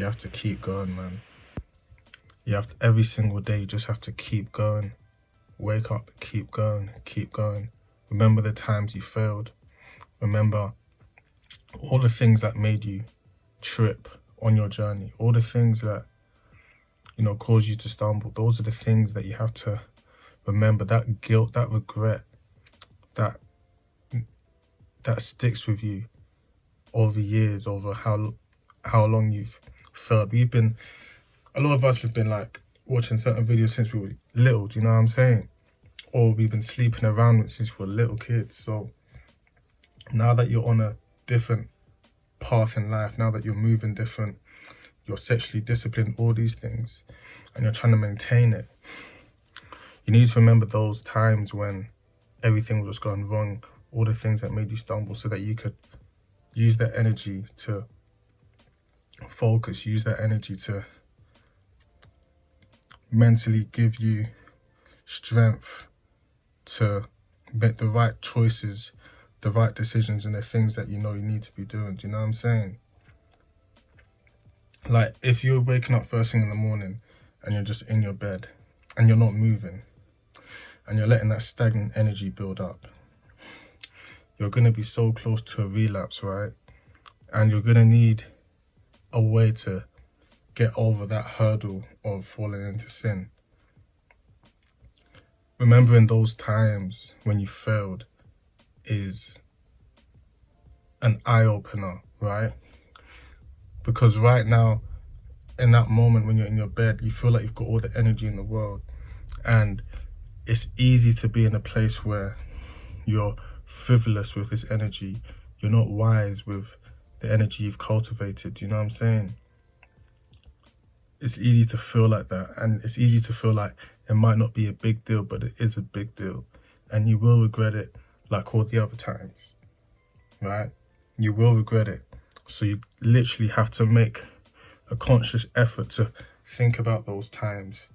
You have to keep going, man. You have to, every single day, you just have to keep going. Wake up, keep going, keep going. Remember the times you failed. Remember all the things that made you trip on your journey. All the things that, you know, caused you to stumble. Those are the things that you have to remember. That guilt, that regret, that sticks with you over years, over how long you've failed. A lot of us have been like watching certain videos since we were little, do you know what I'm saying? Or we've been sleeping around with since we were little kids. So now that you're on a different path in life, now that you're moving different, you're sexually disciplined, all these things, and you're trying to maintain it, you need to remember those times when everything was just going wrong, all the things that made you stumble, so that you could use that energy to focus, use that energy to mentally give you strength to make the right choices, the right decisions, and the things that you know you need to be doing. Do you know what I'm saying? Like, if you're waking up first thing in the morning and you're just in your bed and you're not moving and you're letting that stagnant energy build up, you're going to be so close to a relapse, right? And you're going to need a way to get over that hurdle of falling into sin. Remembering those times when you failed is an eye-opener, right? Because right now, in that moment when you're in your bed, you feel like you've got all the energy in the world, and it's easy to be in a place where you're frivolous with this energy. You're not wise with the energy you've cultivated. You know what I'm saying? It's easy to feel like that, and it's easy to feel like it might not be a big deal, but it is a big deal, and you will regret it like all the other times, right? You will regret it. So you literally have to make a conscious effort to think about those times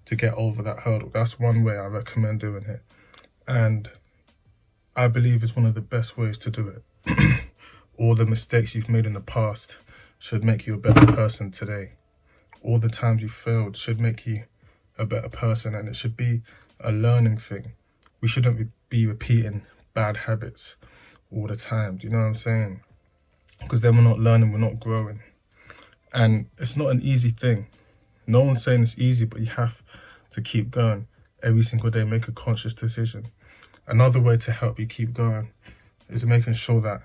to get over that hurdle. That's one way I recommend doing it, and I believe it's one of the best ways to do it. All the mistakes you've made in the past should make you a better person today. All the times you failed should make you a better person, and it should be a learning thing. We shouldn't be repeating bad habits all the time. Do you know what I'm saying? Because then we're not learning, we're not growing. And it's not an easy thing. No one's saying it's easy, but you have to keep going every single day. Make a conscious decision. Another way to help you keep going is making sure that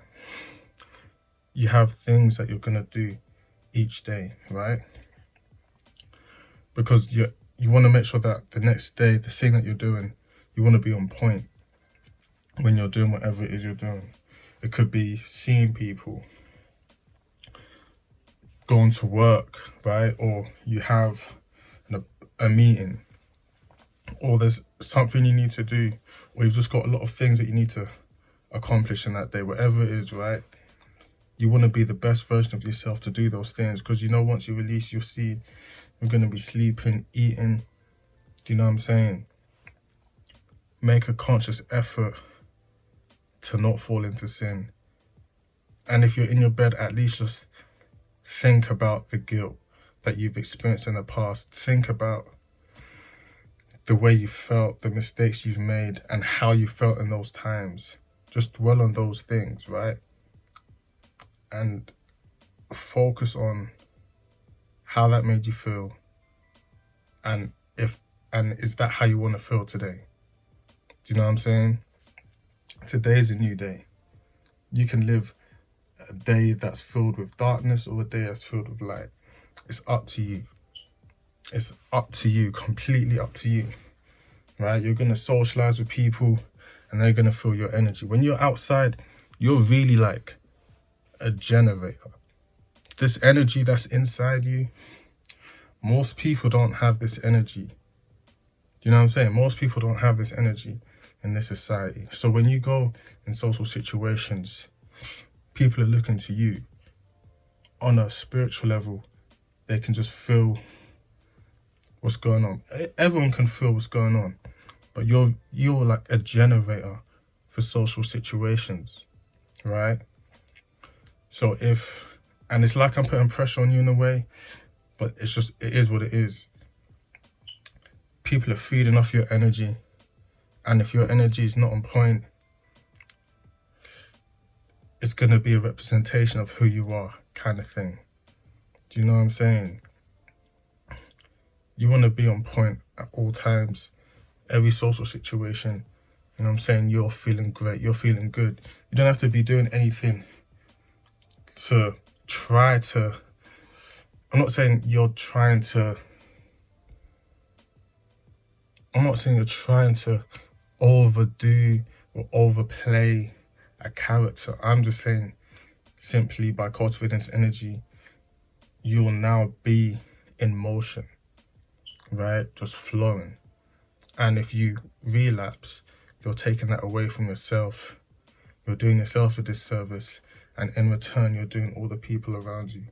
you have things that you're going to do each day, right? Because you want to make sure that the next day, the thing that you're doing, you want to be on point when you're doing whatever it is you're doing. It could be seeing people, going to work, right? Or you have a meeting, or there's something you need to do, or you've just got a lot of things that you need to accomplish in that day, whatever it is, right? You want to be the best version of yourself to do those things, because you know once you release your seed, you're going to be sleeping, eating. Do you know what I'm saying? Make a conscious effort to not fall into sin. And if you're in your bed, at least just think about the guilt that you've experienced in the past. Think about the way you felt, the mistakes you've made, and how you felt in those times. Just dwell on those things, right? And focus on how that made you feel, and is that how you want to feel today? Do you know what I'm saying? Today is a new day. You can live a day that's filled with darkness or a day that's filled with light. It's up to you. It's up to you, completely up to you, right? You're going to socialize with people and they're going to feel your energy. When you're outside, you're really like a generator. This energy that's inside you, most people don't have this energy. Do you know what I'm saying? Most people don't have this energy in this society. So when you go in social situations, people are looking to you on a spiritual level. They can just feel what's going on. Everyone can feel what's going on, but you're like a generator for social situations, right? So if And it's like I'm putting pressure on you in a way, but it's just, it is what it is. People are feeding off your energy, and if your energy is not on point, it's going to be a representation of who you are, kind of thing. Do you know what I'm saying? You want to be on point at all times, every social situation. You know what I'm saying? You're feeling great, you're feeling good. You don't have to be doing anything to try to, I'm not saying you're trying to overdo or overplay a character. I'm just saying, simply by cultivating this energy, you will now be in motion, right? Just flowing. And if you relapse, you're taking that away from yourself. You're doing yourself a disservice, and in return, you're doing all the people around you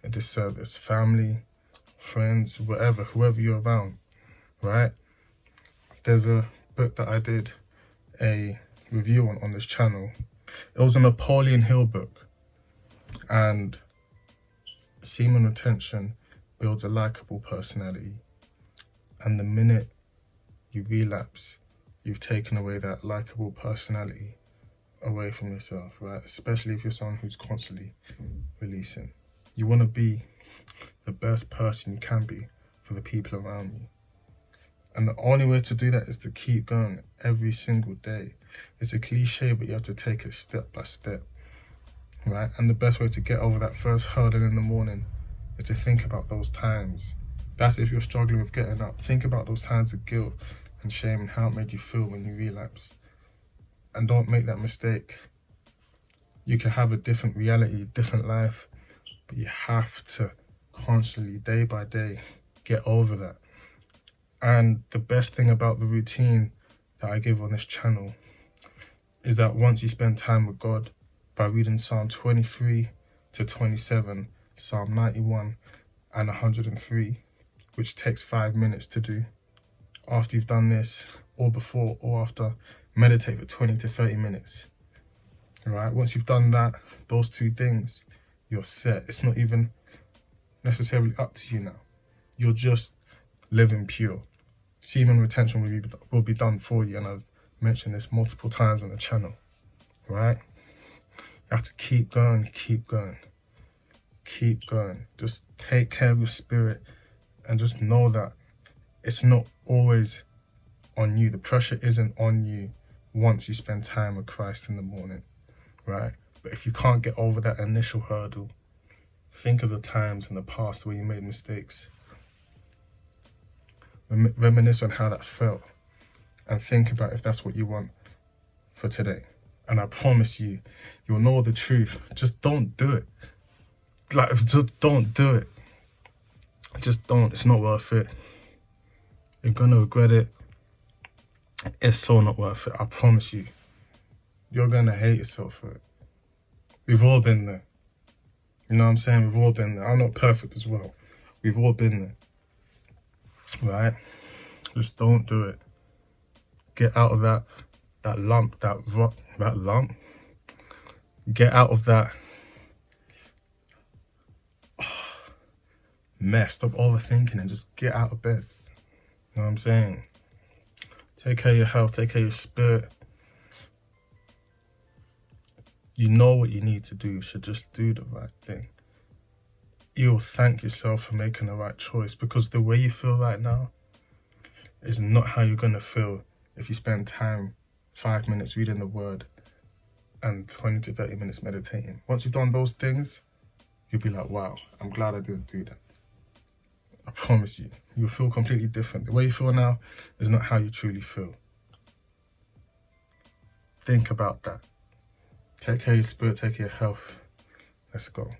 a disservice. Family, friends, whoever you're around, right? There's a book that I did a review on this channel. It was a Napoleon Hill book, and semen retention builds a likable personality. And the minute you relapse, you've taken away that likable personality away from yourself, right? Especially if you're someone who's constantly releasing. You want to be the best person you can be for the people around you. And the only way to do that is to keep going every single day. It's a cliche, but you have to take it step by step, right? And the best way to get over that first hurdle in the morning is to think about those times. That's if you're struggling with getting up. Think about those times of guilt and shame and how it made you feel when you relapse. And don't make that mistake. You can have a different reality, different life, but you have to constantly, day by day, get over that. And the best thing about the routine that I give on this channel is that once you spend time with God by reading Psalm 23 to 27, Psalm 91 and 103, which takes 5 minutes to do. After you've done this, or before or after, meditate for 20 to 30 minutes. Right? Once you've done that, those two things, you're set. It's not even necessarily up to you now. You're just living pure. Semen retention will be done for you, and I've mentioned this multiple times on the channel, right? You have to keep going, keep going, keep going. Just take care of your spirit, and just know that it's not always on you. The pressure isn't on you once you spend time with Christ in the morning, right? But if you can't get over that initial hurdle, think of the times in the past where you made mistakes. Reminisce on how that felt, and think about if that's what you want for today. And I promise you, you'll know the truth. Just don't do it. Like, just don't do it. Just don't. It's not worth it. You're gonna regret it. It's so not worth it. I promise you. You're gonna hate yourself for it. We've all been there. You know what I'm saying? We've all been there. I'm not perfect as well. We've all been there. Right? Just don't do it. Get out of that lump. Get out of that mess. Stop overthinking and just get out of bed. You know what I'm saying? Take care of your health, take care of your spirit. You know what you need to do, so just do the right thing. You'll thank yourself for making the right choice, because the way you feel right now is not how you're going to feel if you spend time, 5 minutes reading the word and 20 to 30 minutes meditating. Once you've done those things, you'll be like, wow, I'm glad I didn't do that. I promise you, you'll feel completely different. The way you feel now is not how you truly feel. Think about that. Take care of your spirit, take care of your health. Let's go.